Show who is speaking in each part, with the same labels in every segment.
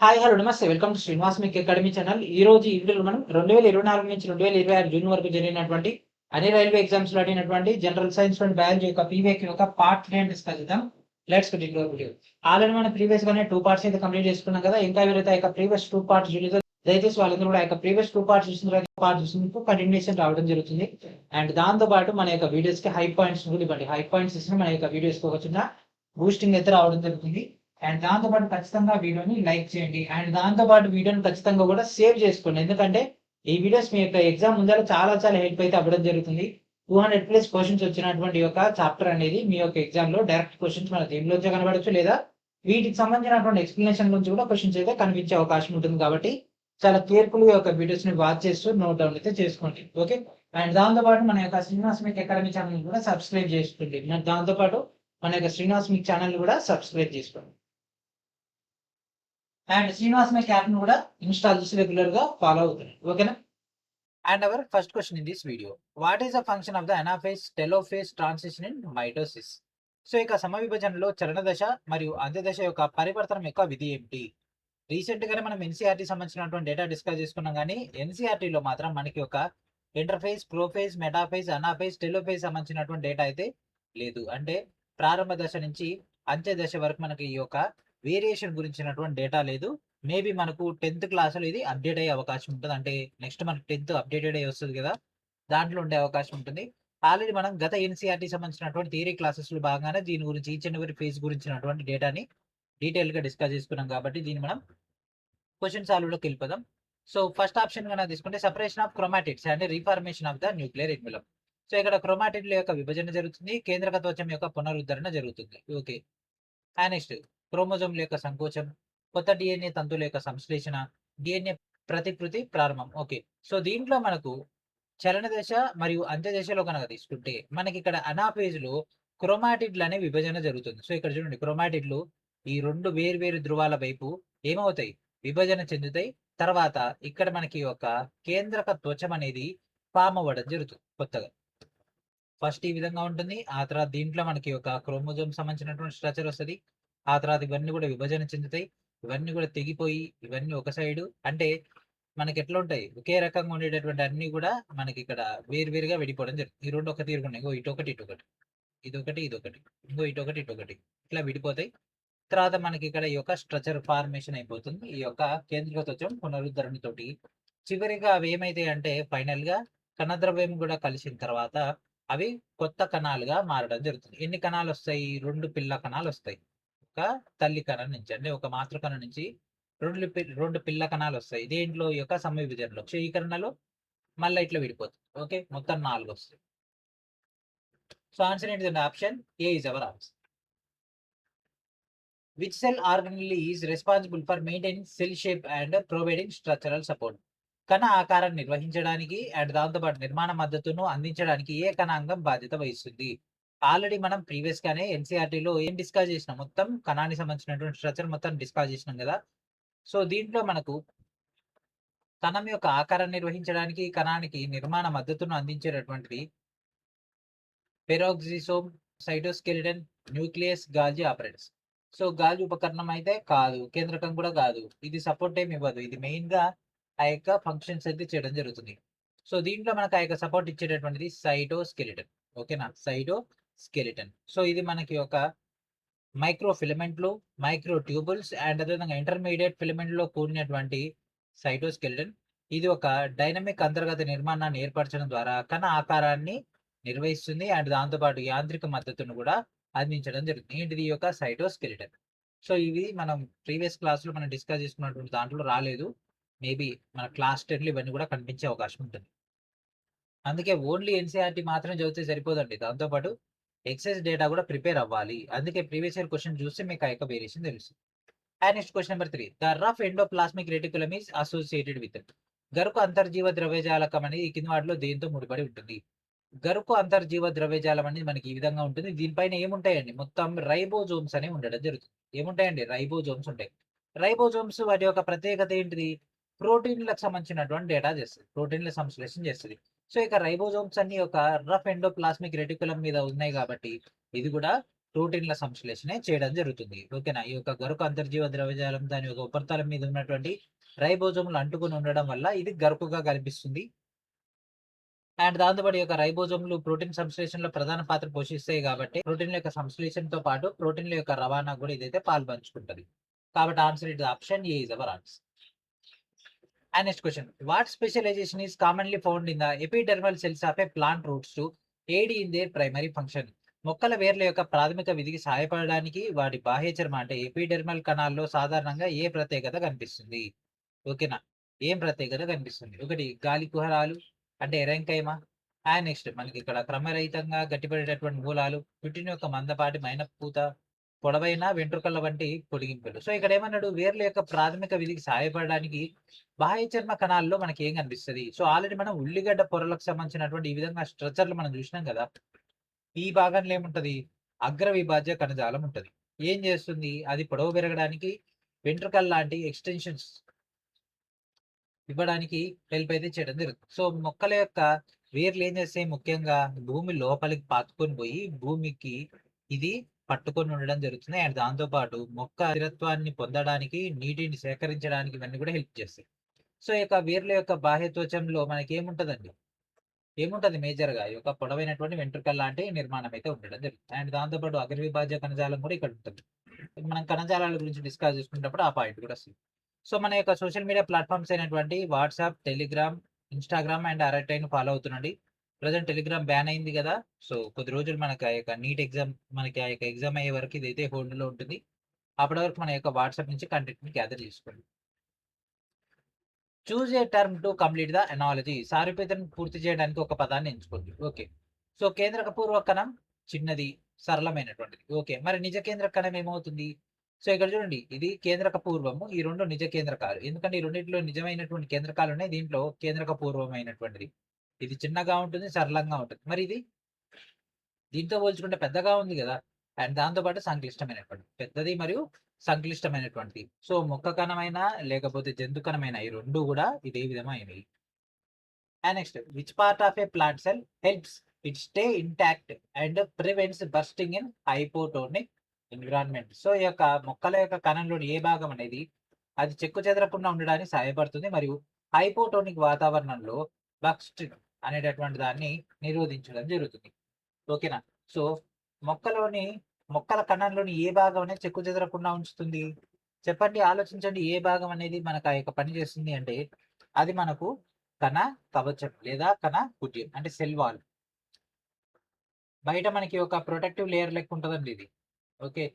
Speaker 1: Hi hello నమస్తే welcome to Srinivas మీకు academy channel. ఈ రోజు ఈ వీడియోలో మనం 2024 నుంచి 2026 జూన్ వరకు జరిగినటువంటి అన్ని రైల్వే ఎగ్జామ్స్ లో అడిగినటువంటి జనరల్ సైన్స్ అండ్ బయాలజీ యొక్క పీవీక్యూ యొక్క పార్ట్ 3 డిస్కస్ చేద్దాం. Let's continue video. ఆల్రెడీ మనం ప్రీవియస్ గానే 2 పార్ట్స్ అయితే కంప్లీట్ చేసుకున్నాం కదా. ఇంకా ఎవరైతే ఆ ప్రీవియస్ 2 పార్ట్స్ చూడలేదో దయచేసి వాళ్ళందరూ కూడా ఆ ప్రీవియస్ 2 పార్ట్స్ చూసిన తర్వాత పార్ట్ చూసినందుకు కంటిన్యూషన్ రావడం జరుగుతుంది. అండ్ దాంతో పాటు మన యొక్క వీడియోస్ కి హై పాయింట్స్ కూడా ఇవ్వండి. హై పాయింట్స్ ఇచ్చిన మన యొక్క వీడియోస్ కి ఒక చిన్న బూస్టింగ్ అయితే రావడం జరుగుతుంది. అండ్ దాంతో పాటు ఖచ్చితంగా వీడియోని లైక్ చేయండి. అండ్ దాంతో పాటు వీడియోని ఖచ్చితంగా కూడా సేవ్ చేసుకోండి. ఎందుకంటే ఈ వీడియోస్ మీ యొక్క ఎగ్జామ్ ముందర చాలా చాలా హెల్ప్ అయితే అవ్వడం జరుగుతుంది. 200+ క్వశ్చన్స్ వచ్చినటువంటి యొక్క చాప్టర్ అనేది మీ యొక్క ఎగ్జామ్ లో డైరెక్ట్ క్వశ్చన్స్ మన దీనిలోంచే కనబడచ్చు, లేదా వీటికి సంబంధించినటువంటి ఎక్స్ప్లెనేషన్ నుంచి కూడా క్వశ్చన్స్ అయితే కనిపించే అవకాశం ఉంటుంది. కాబట్టి చాలా కేర్ఫుల్ గా యొక్క వీడియోస్ ని వాచ్ చేస్తూ నోట్ డౌన్ అయితే చేసుకోండి. ఓకే. అండ్ దాంతో పాటు మన యొక్క శ్రీనివాస్ మీకు అకాడమీ ఛానల్ కూడా సబ్స్క్రైబ్ చేసుకోండి. దాంతో పాటు మన యొక్క శ్రీనివాస్ మీకు ఛానల్ కూడా సబ్స్క్రైబ్ చేసుకోండి. అండ్ శ్రీనివాస్ మై యాప్ ను కూడా ఇన్స్టాల్ చేసి రెగ్యులర్ గా ఫాలో అవుతుంది. ఓకేనా. And our first question in this video, what is the function of the anaphase telophase transition in mitosis? So ఇక సమవిభజనలో చలన దశ మరియు అంత్యదశ యొక్క పరివర్తనం యొక్క విధి ఏమిటి? రీసెంట్ గానే మనం ఎన్సీఆర్టీ సంబంధించినటువంటి డేటా డిస్కస్ చేసుకున్నాం, కానీ ఎన్సీఆర్టీలో మాత్రం మనకి ఒక ఇంటర్ఫేజ్, ప్రోఫేజ్, మెటాఫేజ్, అనాఫేజ్, టెలోఫేజ్ సంబంధించినటువంటి డేటా అయితే లేదు. అంటే ప్రారంభ దశ నుంచి అంత్య దశ వరకు మనకి ఈ యొక్క వేరియేషన్ గురించినటువంటి డేటా లేదు. మేబీ మనకు 10th క్లాసులో ఇది అప్డేట్ అయ్యే అవకాశం ఉంటుంది. అంటే నెక్స్ట్ మనకు 10th అప్డేటెడ్ అయ్యి వస్తుంది కదా, దాంట్లో ఉండే అవకాశం ఉంటుంది. ఆల్రెడీ మనం గత ఎన్సీఆర్టీ సంబంధించినటువంటి థియరీ క్లాసెస్ లో భాగంగానే దీని గురించి ఈచ్ అండ్ ఎవరీ ఫేజ్ గురించినటువంటి డేటాని డీటెయిల్ గా డిస్కస్ చేసుకున్నాం. కాబట్టి దీన్ని మనం క్వశ్చన్ సాల్వ్ లోకి వెళ్ళిపోదాం. సో ఫస్ట్ ఆప్షన్ కన్నా తీసుకుంటే separation of chromatids and reformation of the nuclear envelope. So ఇక్కడ క్రోమాటిడ్ల యొక్క విభజన జరుగుతుంది, కేంద్రక త్వచం యొక్క పునరుద్ధరణ జరుగుతుంది. ఓకే. నెక్స్ట్ క్రోమోజోమ్ల యొక్క సంకోచం, కొత్త డిఎన్ఏ తంతువుల యొక్క సంశ్లేషణ, డిఎన్ఏ ప్రతికృతి ప్రారంభం. ఓకే. సో దీంట్లో మనకు చలన దశ మరియు అంత్య దశలో కనుక తీసుకుంటే మనకి ఇక్కడ అనాఫేజ్ లో క్రోమాటిడ్లు అనే విభజన జరుగుతుంది. సో ఇక్కడ చూడండి, క్రోమాటిడ్లు ఈ రెండు వేరు వేరు ధ్రువాల వైపు ఏమవుతాయి, విభజన చెందుతాయి. తర్వాత ఇక్కడ మనకి ఒక కేంద్రక త్వచం అనేది ఫామ్ అవ్వడం జరుగుతుంది కొత్తగా. ఫస్ట్ ఈ విధంగా ఉంటుంది. ఆ తర్వాత దీంట్లో మనకి ఒక క్రోమోజోమ్ సంబంధించినటువంటి స్ట్రక్చర్ వస్తుంది. ఆ తర్వాత ఇవన్నీ కూడా విభజన చెందుతాయి. ఇవన్నీ కూడా తెగిపోయి ఇవన్నీ ఒక సైడు, అంటే మనకి ఎట్లా ఉంటాయి, ఒకే రకంగా ఉండేటటువంటి అన్ని కూడా మనకి ఇక్కడ వేరువేరుగా విడిపోవడం జరుగుతుంది. ఈ రెండు ఒక తీరుగున్నాయి, ఇంకో ఇటొకటి ఇటొకటి, ఇదొకటి ఇదొకటి, ఇంకో ఇటొకటి ఇటొకటి, ఇట్లా విడిపోతాయి. తర్వాత మనకి ఇక్కడ ఈ యొక్క స్ట్రక్చర్ ఫార్మేషన్ అయిపోతుంది ఈ యొక్క కేంద్రక త్వచం పునరుద్ధరణతోటి. చివరిగా అవి ఏమైతాయి అంటే ఫైనల్ గా కణద్రవ్యం కూడా కలిసిన తర్వాత అవి కొత్త కణాలుగా మారడం జరుగుతుంది. ఎన్ని కణాలు వస్తాయి? 2 పిల్ల కణాలు వస్తాయి. ఒక తల్లి కణం నుంచి, అంటే ఒక మాతృ కణం నుంచి రెండు పిల్ల కణాలు వస్తాయి. దేంట్లో? ఈ యొక్క సమవిభజనలో, క్షయీకరణలో మళ్ళీ ఇట్లా విడిపోతుంది. ఓకే. మొత్తం 4 వస్తాయి. సో ఆన్సర్ ఏంటిదండి? Option A is our answer. Which cell organelle is responsible for maintaining cell shape and providing structural support? కణ ఆకారాన్ని నిర్వహించడానికి అండ్ దాంతోపాటు నిర్మాణ మద్దతును అందించడానికి ఏ కణాంగం బాధ్యత వహిస్తుంది? ఆల్రెడీ మనం ప్రీవియస్ గానే ఎన్సీఆర్టీలో ఏం డిస్కస్ చేసినాం, మొత్తం కణానికి సంబంధించినటువంటి స్ట్రక్చర్ మొత్తం డిస్కస్ చేసినాం కదా. సో దీంట్లో మనకు కణం యొక్క ఆకారాన్ని నిర్వహించడానికి, కణానికి నిర్మాణ మద్దతును అందించేటటువంటిది పెరాక్సిసోమ్, సైటోస్కెలిటన్, న్యూక్లియస్, గాల్జీ ఆపరేటర్స్. సో గాల్జీ ఉపకరణం అయితే కాదు, కేంద్రకం కూడా కాదు, ఇది సపోర్ట్ ఏమి ఇవ్వదు. ఇది మెయిన్ గా ఆ యొక్క ఫంక్షన్స్ అయితే చేయడం జరుగుతుంది. సో దీంట్లో మనకు ఆ యొక్క సపోర్ట్ ఇచ్చేటటువంటిది సైటోస్కెలిటన్. ఓకేనా, సైటోస్కెలిటన్. సో ఇది మనకి ఒక మైక్రో ఫిలమెంట్లు, మైక్రో ట్యూబుల్స్ అండ్ అదేవిధంగా ఇంటర్మీడియట్ ఫిలమెంట్ లో కూడినటువంటి సైటోస్కెలిటన్. ఇది ఒక డైనమిక్ అంతర్గత నిర్మాణాన్ని ఏర్పరచడం ద్వారా కణ ఆకారాన్ని నిర్వహిస్తుంది అండ్ దాంతోపాటు యాంత్రిక మద్దతును కూడా అందించడం జరుగుతుంది. ఏంటిది? ఈ యొక్క సైటోస్కెలిటన్. సో ఇవి మనం ప్రీవియస్ క్లాస్ లో మనం డిస్కస్ చేసుకున్నటువంటి దాంట్లో రాలేదు. మేబీ మన క్లాస్ 10 ఇవన్నీ కూడా కనిపించే అవకాశం ఉంటుంది. అందుకే ఓన్లీ ఎన్సీఆర్టీ మాత్రం చదివితే సరిపోదండి, దాంతోపాటు ఎక్సైజ్ డేటా కూడా ప్రిపేర్ అవ్వాలి. అందుకే ప్రీవియస్ ఇయర్ క్వశ్చన్ చూస్తే మీకు ఆ యొక్క వేరియేషన్ తెలుస్తుంది. And next question number 3, the rough endoplasmic reticulum is associated with. గరుకు అంతర్జీవ ద్రవ్యజాలకం అనేది ఈ కింది వాటిలో దేంతో ముడిపడి ఉంటుంది? గరుకు అంతర్జీవ ద్రవ్యజాలం అనేది మనకి ఈ విధంగా ఉంటుంది. దీనిపైన ఏముంటాయండి? మొత్తం రైబోజోమ్స్ అనేవి ఉండడం జరుగుతుంది. ఏముంటాయండి? రైబోజోమ్స్ ఉంటాయి. రైబోజోమ్స్ వాటి యొక్క ప్రత్యేకత ఏంటిది? ప్రోటీన్లకు సంబంధించినటువంటి డేటా చేస్తుంది, ప్రోటీన్ల సంశ్లేషణ చేస్తుంది. సో ఇక రైబోజోమ్స్ అన్ని ఒక రఫ్ ఎండోప్లాస్మిక్ రెటికులం మీద ఉన్నాయి కాబట్టి ఇది కూడా ప్రోటీన్ల సంశ్లేషణ చేయడం జరుగుతుంది. ఓకేనా. ఈ యొక్క గరుకు అంతర్జీవ ద్రవ్యజాలం దాని యొక్క ఉపరితలం మీద ఉన్నటువంటి రైబోజోములు అంటుకొని ఉండడం వల్ల ఇది గరుకుగా కనిపిస్తుంది. అండ్ దాంతోపాటు ఈ యొక్క రైబోజోములు ప్రోటీన్ సంశ్లేషణలో ప్రధాన పాత్ర పోషిస్తాయి కాబట్టి ప్రోటీన్ల యొక్క సంశ్లేషణతో పాటు ప్రోటీన్ల యొక్క రవాణా కూడా ఇదైతే పాల్పంచుకుంటది. కాబట్టి answer it option A is our answer. And next question, what specialization is commonly found in the epidermal cells of a plant roots to aid in their primary function? మొక్కల వేర్ల యొక్క ప్రాథమిక విధికి సహాయపడడానికి వాటి బాహ్య చర్మ అంటే ఎపిడెర్మల్ కణాల్లో సాధారణంగా ఏ ప్రత్యేకత కనిపిస్తుంది? ఓకేనా. ఏం ప్రత్యేకత కనిపిస్తుంది? ఒకటి గాలి కుహరాలు అంటే ఎరంకైమ. అండ్ నెక్స్ట్ మనకి ఇక్కడ క్రమరహితంగా గట్టిపడేటటువంటి మూలాలు, పుట్టిన యొక్క మందపాటి మైన పూత, పొడవైన వెంట్రుకల వంటి పొడిగింపులు. సో ఇక్కడ ఏమన్నాడు, వేర్ల యొక్క ప్రాథమిక విధికి సహాయపడడానికి బాహ్య చర్మ కణాల్లో మనకి ఏం కనిపిస్తుంది? సో ఆల్రెడీ మనం ఉల్లిగడ్డ పొరలకు సంబంధించినటువంటి ఈ విధంగా స్ట్రక్చర్లు మనం చూసినాం కదా. ఈ భాగంలో ఏముంటది, అగ్ర విభాజ్య కణజాలం ఉంటది. ఏం చేస్తుంది, అది పొడవు పెరగడానికి వెంట్రుకల్ లాంటి ఎక్స్టెన్షన్స్ ఇవ్వడానికి హెల్ప్ అయితే చేయడం జరుగుతుంది. సో మొక్కల యొక్క వేర్లు ఏం చేస్తాయి, ముఖ్యంగా భూమి లోపలికి పాతుకొని పోయి భూమికి ఇది పట్టుకొని ఉండడం జరుగుతుంది. అండ్ దాంతో పాటు మొక్క స్థిరత్వాన్ని పొందడానికి, నీటిని సేకరించడానికి ఇవన్నీ కూడా హెల్ప్ చేస్తాయి. సో ఈ యొక్క వేర్ల యొక్క బాహ్య త్వచంలో మనకి ఏముంటదండి, ఏముంటది మేజర్ గా ఈ యొక్క పొడవైనటువంటి వెంట్రుకల్ లాంటి నిర్మాణం అయితే ఉండడం జరుగుతుంది. అండ్ దాంతో పాటు అగ్రవిభాజ్య కణజాలం కూడా ఇక్కడ ఉంటుంది. మనం కణజాలాల గురించి డిస్కస్ చేసుకున్నప్పుడు ఆ పాయింట్ కూడా వస్తుంది. సో మన యొక్క సోషల్ మీడియా ప్లాట్ఫామ్స్ అయినటువంటి WhatsApp, Telegram, Instagram and Arattai follow అవుతుండండి. ప్రజెంట్ టెలిగ్రామ్ బ్యాన్ అయింది కదా. సో కొద్ది రోజులు మనకి ఆ యొక్క నీట్ ఎగ్జామ్, మనకి ఆ యొక్క ఎగ్జామ్ అయ్యే వరకు ఇదైతే హోల్డ్ లో ఉంటుంది. అప్పటి వరకు మన యొక్క వాట్సాప్ నుంచి కంటెంట్ ని గ్యాదర్ చేసుకోండి. Choose a term two complete the analogy. సారూప్యతను పూర్తి చేయడానికి ఒక పదాన్ని ఎంచుకోండి. ఓకే. సో కేంద్రక పూర్వ కణం చిన్నది, సరళమైనటువంటిది. ఓకే. మరి నిజ కేంద్ర కణం ఏమవుతుంది? సో ఇక్కడ చూడండి, ఇది కేంద్రక పూర్వము, ఈ రెండు నిజ కేంద్రకాలు. ఎందుకంటే ఈ రెండింటిలో నిజమైనటువంటి కేంద్రకాలు ఉన్నాయి, దీంట్లో కేంద్రక పూర్వమైనటువంటిది. ఇది చిన్నగా ఉంటుంది, సరళంగా ఉంటుంది. మరి ఇది దీంతో పోల్చుకుంటే పెద్దగా ఉంది కదా. అండ్ దాంతో పాటు సంక్లిష్టమైనటువంటి పెద్దది మరియు సంక్లిష్టమైనటువంటి. సో మొక్క కణమైనా లేకపోతే జంతు కణమైనా ఈ రెండు కూడా ఇదే విధమైనవి. And next, which part of a plant cell helps it stay intact and prevents bursting in hypotonic environment? So ఈ యొక్క మొక్కల యొక్క కణంలోని ఏ భాగం అనేది అది చెక్కు చెదరకుండా ఉండడానికి సహాయపడుతుంది మరియు హైపోటోనిక్ వాతావరణంలో బర్స్టింగ్ అనేటటువంటి దాన్ని నిరోధించడం జరుగుతుంది. ఓకేనా. సో మొక్కల కణంలోని ఏ భాగం అనేది చెక్కు చెదరకుండా ఉంచుతుంది? చెప్పండి, ఆలోచించండి. ఏ భాగం అనేది మనకు ఆ యొక్క పని చేస్తుంది అంటే అది మనకు కణ కవచం లేదా కణ కుడ్యం అంటే సెల్ వాల్. బయట మనకి ఒక ప్రొటెక్టివ్ లేయర్ లెక్క ఉంటుందండి ఇది. ఓకే.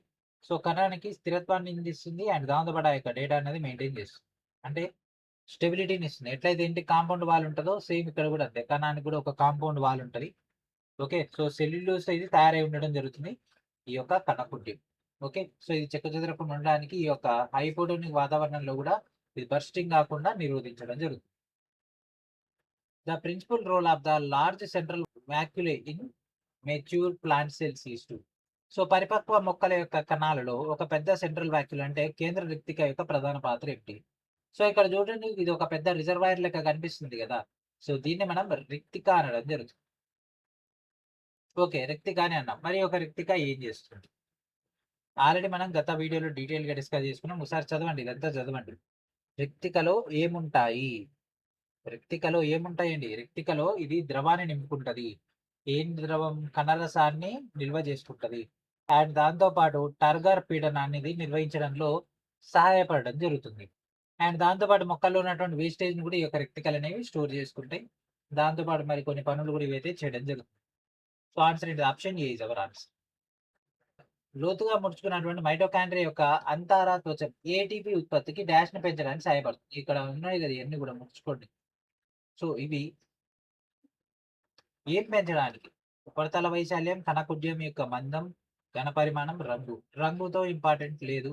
Speaker 1: సో కణానికి స్థిరత్వాన్ని అందిస్తుంది అండ్ దాంతోపాటు ఆ యొక్క డేటా అనేది మెయింటైన్ చేస్తుంది, అంటే స్టెబిలిటీని ఇస్తుంది. ఎట్లయితే ఏంటి కాంపౌండ్ వాల్ ఉంటుందో సేమ్ ఇక్కడ కూడా అంతే, కణానికి కూడా ఒక కాంపౌండ్ వాల్ ఉంటుంది. ఓకే. సో సెల్యులోస్ ఇది తయారై ఉండడం జరుగుతుంది ఈ యొక్క కణకుడ్యం. ఓకే. సో ఇది చెక్కచెదరకుండా ఉండడానికి ఈ యొక్క హైపోటోనిక్ వాతావరణంలో కూడా ఇది బర్స్టింగ్ కాకుండా నిరోధించడం జరుగుతుంది. The principal role of the large central vacuole in mature plant cells is to. So పరిపక్వ మొక్కల యొక్క కణాలలో ఒక పెద్ద సెంట్రల్ వాక్యుల్ అంటే కేంద్ర రిక్తిక యొక్క ప్రధాన పాత్ర ఏమిటి? సో ఇక్కడ చూడండి, ఇది ఒక పెద్ద రిజర్వాయర్ లెక్క కనిపిస్తుంది కదా. సో దీన్ని మనం రిక్తిక అనడం జరుగుతుంది. ఓకే, రిక్తికానే అన్నాం. మరి ఒక రిక్తిక ఏం చేస్తుంది? ఆల్రెడీ మనం గత వీడియోలో డీటెయిల్ గా డిస్కస్ చేసుకున్నాం. ఒకసారి చదవండి, ఇదంతా చదవండి. రిక్తికలో ఏముంటాయి? రిక్తికలో ఏముంటాయండి? రిక్తికలో ఇది ద్రవాన్ని నింపుకుంటది. ఏం ద్రవం? కణరసాన్ని నిల్వ చేసుకుంటది. అండ్ దాంతో పాటు టర్గర్ పీడనాన్ని ఇది నిర్వహించడంలో సహాయపడడం జరుగుతుంది. అండ్ దాంతో పాటు మొక్కల్లో ఉన్నటువంటి వేస్టేజ్ ని కూడా ఈ యొక్క రిక్తికలు అనేవి స్టోర్ చేసుకుంటాయి. దాంతో పాటు మరి కొన్ని పనులు కూడా ఇవైతే చేయడం జరుగుతుంది. So answer it option A is our answer. లోతుగా ముడుచుకున్నటువంటి మైటోకాండ్రియా యొక్క అంతర త్వచం ఏటీపీ ఉత్పత్తికి డాష్ ని పెంచడానికి సహాయపడుతుంది. ఇక్కడ ఉన్నాయి కదా ఇవన్నీ కూడా ముడుచుకోండి. సో ఇవి ఏం పెంచడానికి? ఉపరితల వైశాల్యం, కణకుడ్యం యొక్క మందం, ఘన పరిమాణం, రంగు. రంగుతో ఇంపార్టెంట్ లేదు,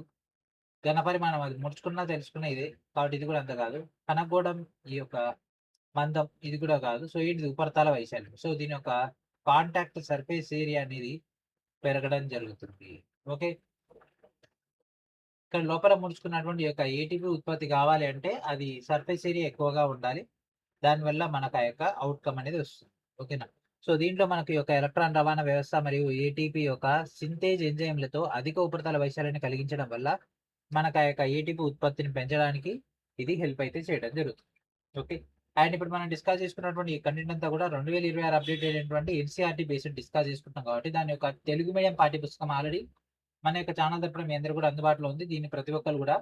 Speaker 1: ఘన పరిమాణం అది ముడుచుకున్నా తెలుసుకున్న ఇదే కాబట్టి ఇది కూడా అంత కాదు. కణగోళం ఈ యొక్క మందం ఇది కూడా కాదు. సో ఏంటిది? ఉపరితల వైశాల్యం. సో దీని యొక్క కాంటాక్ట్ సర్ఫేస్ ఏరియా అనేది పెరగడం జరుగుతుంది. ఓకే. ఇక్కడ లోపల ముడుచుకున్నటువంటి యొక్క ఏటీపీ ఉత్పత్తి కావాలి అంటే అది సర్ఫేస్ ఏరియా ఎక్కువగా ఉండాలి. దానివల్ల మనకు ఆ యొక్క అవుట్కమ్ అనేది వస్తుంది. ఓకేనా. సో దీంట్లో మనకి యొక్క ఎలక్ట్రాన్ రవాణా వ్యవస్థ మరియు ఏటీపీ యొక్క సింథేజ్ ఎంజైమ్లతో అధిక ఉపరితల వైశాల్యాన్ని కలిగించడం వల్ల మనకు ఆ యొక్క ఏటీపీ ఉత్పత్తిని పెంచడానికి ఇది హెల్ప్ అయితే చేయడం జరుగుతుంది. ఓకే. అండ్ ఇప్పుడు మనం డిస్కస్ చేసుకున్నటువంటి ఈ కంటెంట్ అంతా కూడా 2026 అప్డేట్ అయినటువంటి ఎన్సీఆర్టీ బేస్డ్ డిస్కస్ చేసుకుంటాం కాబట్టి దాని యొక్క తెలుగు మీడియం పాఠ్య పుస్తకం ఆల్రెడీ మన యొక్క ఛానల్ తరపున మీ అందరూ కూడా అందుబాటులో ఉంది. దీన్ని ప్రతి ఒక్కరు కూడా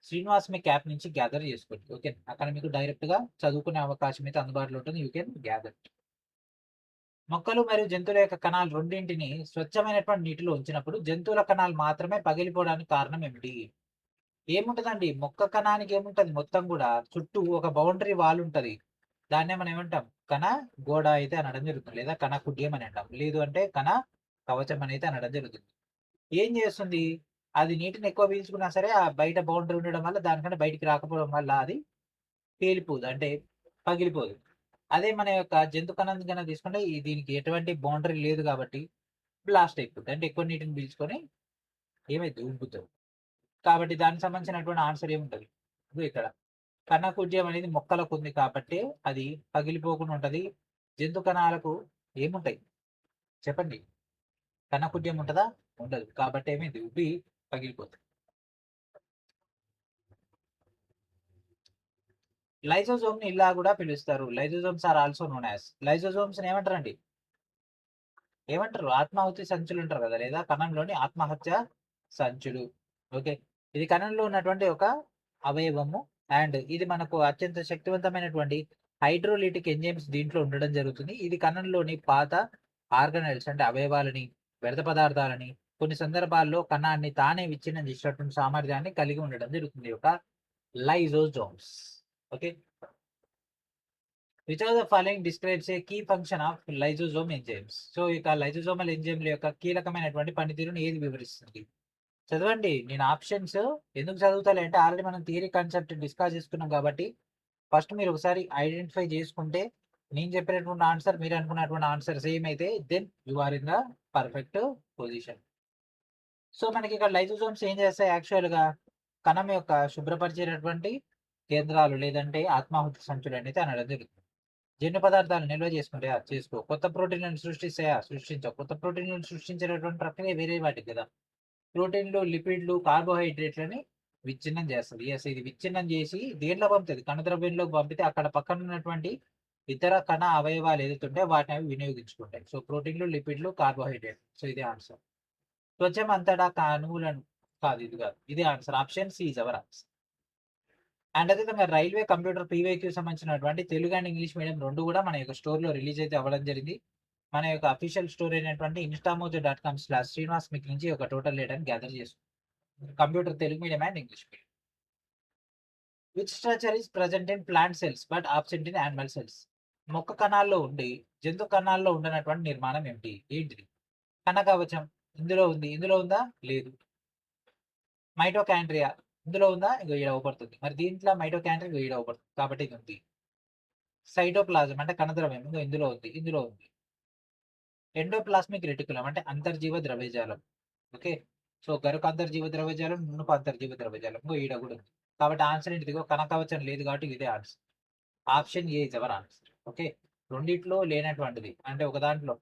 Speaker 1: శ్రీనివాస్ మీ యాప్ నుంచి గ్యాదర్ చేసుకోండి. ఓకే. అక్కడ మీకు డైరెక్ట్ గా చదువుకునే అవకాశం అయితే అందుబాటులో ఉంటుంది. You can gather. మొక్కలు మరియు జంతువుల యొక్క కణాలు రెండింటిని స్వచ్ఛమైనటువంటి నీటిలో ఉంచినప్పుడు జంతువుల కణాలు మాత్రమే పగిలిపోవడానికి కారణం ఏమిటి? ఏముంటదండి, మొక్క కణానికి ఏముంటది, మొత్తం కూడా చుట్టూ ఒక బౌండరీ వాల్ ఉంటది. దాన్నే మనం ఏమంటాం, కణ గోడ అయితే అనడం జరుగుతుంది, లేదా కణ కుడ్యం అని అంటాం, లేదు అంటే కణ కవచం అని అయితే అనడం జరుగుతుంది. ఏం చేస్తుంది, అది నీటిని ఎక్కువ పీల్చుకున్నా సరే ఆ బయట బౌండరీ ఉండడం వల్ల దానికంటే బయటికి రాకపోవడం వల్ల అది పేలిపోదు, అంటే పగిలిపోదు. అదే మన యొక్క జంతు కణం కన్నా తీసుకుంటే దీనికి ఎటువంటి బౌండరీ లేదు కాబట్టి బ్లాస్ట్ అయిపోతుంది, అంటే ఎక్కువ నీటిని పీల్చుకొని ఏమైతే ఉబ్బుతుంది. కాబట్టి దానికి సంబంధించినటువంటి ఆన్సర్ ఏముంటది, ఇక్కడ కణకుడ్యం అనేది మొక్కలకు ఉంది కాబట్టి అది పగిలిపోకుండా ఉంటది. జంతు కణాలకు ఏముంటాయి చెప్పండి, కణకుడ్యం ఉంటదా, ఉండదు. కాబట్టి ఏమైంది, ఉబ్బి పగిలిపోతుంది. లైజోజోమ్ ని ఇలా కూడా పిలుస్తారు. Lysosomes are also known as. Lysosomes ఏమంటారండి, ఏమంటారు, ఆత్మాహుతి సంచులు అంటారు కదా, లేదా కణంలోని ఆత్మహత్య సంచులు. ఓకే. ఇది కణంలో ఉన్నటువంటి ఒక అవయవము అండ్ ఇది మనకు అత్యంత శక్తివంతమైనటువంటి హైడ్రోలిటిక్ ఎంజైమ్స్ దీంట్లో ఉండడం జరుగుతుంది. ఇది కణంలోని పాత ఆర్గనైల్స్ అంటే అవయవాలని, వ్యర్థ పదార్థాలని, కొన్ని సందర్భాల్లో కణాన్ని తానే విచ్ఛిన్నం చేసేటటువంటి సామర్థ్యాన్ని కలిగి ఉండడం జరుగుతుంది ఒక lysosomes. Okay. Which of the following describes a key function of lysosome enzymes. So ఇక లైజోజోమల్ ఎంజైమ్ల యొక్క కీలకమైనటువంటి పనితీరును ఏది వివరిస్తుంది? చదవండి. నేను ఆప్షన్స్ ఎందుకు చదువుతాలే అంటే ఆల్రెడీ మనం థియరీ కాన్సెప్ట్ డిస్కస్ చేసుకున్నాం కాబట్టి ఫస్ట్ మీరు ఒకసారి ఐడెంటిఫై చేసుకుంటే నేను చెప్పినటువంటి ఆన్సర్ మీరు అనుకున్నటువంటి ఆన్సర్ సేమ్ అయితే then you are in the perfect position. So మనకి ఇక్కడ లైజోజోమ్స్ ఏం చేస్తాయి, యాక్చువల్గా కణం యొక్క శుభ్రపరిచేటటువంటి కేంద్రాలు లేదంటే ఆత్మాహుతి సంచులు అనేది అనడం జరుగుతుంది. జన్యు పదార్థాలు నిల్వ చేసుకుంటే చేసుకో, కొత్త ప్రోటీన్లను సృష్టిస్తాయా, సృష్టించవు. కొత్త ప్రోటీన్లను సృష్టించేటటువంటి ప్రక్రియ వేరే వాటికి కదా. ప్రోటీన్లు, లిపిడ్లు, కార్బోహైడ్రేట్లని విచ్ఛిన్నం చేస్తుంది. ఎస్, ఇది విచ్ఛిన్నం చేసి దేంట్లో పంపుతుంది, కణద్రవ్యంలోకి పంపితే అక్కడ పక్కన ఉన్నటువంటి ఇతర కణ అవయవాలు ఏదైతుంటే వాటిని అవి వినియోగించుకుంటాయి. సో ప్రోటీన్లు, లిపిడ్లు, కార్బోహైడ్రేట్. సో ఇదే ఆన్సర్. త్వచం అంతటా అణువులను కాదు, ఇది కాదు, ఇదే ఆన్సర్. Option C is our answer. And అదేవిధంగా రైల్వే కంప్యూటర్ పీవైక్యూ సంబంధించినటువంటి తెలుగు అండ్ ఇంగ్లీష్ మీడియం రెండు కూడా మన యొక్క స్టోర్లో రిలీజ్ అయితే అవ్వడం జరిగింది. మన యొక్క అఫీషియల్ స్టోర్ అయినటువంటి instamojo.com/శ్రీనివాస్ మీకు నుంచి ఒక టోటల్ డేటాని గ్యాదర్ చేసుకుంటాం, computer Telugu medium and English medium. Which structure is present in plant cells but absent in animal cells. మొక్క కణాల్లో ఉండి జంతు కణాల్లో ఉండనటువంటి నిర్మాణం ఏమిటి, ఏంటిది? కణ కవచం ఇందులో ఉంది, ఇందులో ఉందా, లేదు. మైటోకాండ్రియా ఇందులో ఉందా, ఇగో ఈడ అవపడుతుంది. మరి దీంట్లో మైటోకాండ్రియా ఈడ అవపడుతుంది కాబట్టి ఇది ఉంది. సైటోప్లాజం అంటే కణద్రవ్యం ఇంకో ఇందులో ఉంది, ఇందులో ఉంది. ఎండోప్లాస్మిక్ రెటికులం అంటే అంతర్జీవ ద్రవ్యజాలం. ఓకే. సో గరుక అంతర్జీవ ద్రవ్యజాలం, నునుపు అంతర్జీవ ద్రవ్యజాలం ఇంకో ఈడ కూడా ఉంది. కాబట్టి ఆన్సర్ ఏంటిదిగో కణ కవచం లేదు కాబట్టి ఇదే ఆన్సర్. Option A is our answer. Okay. రెండిట్లో లేనటువంటిది అంటే ఒక దాంట్లో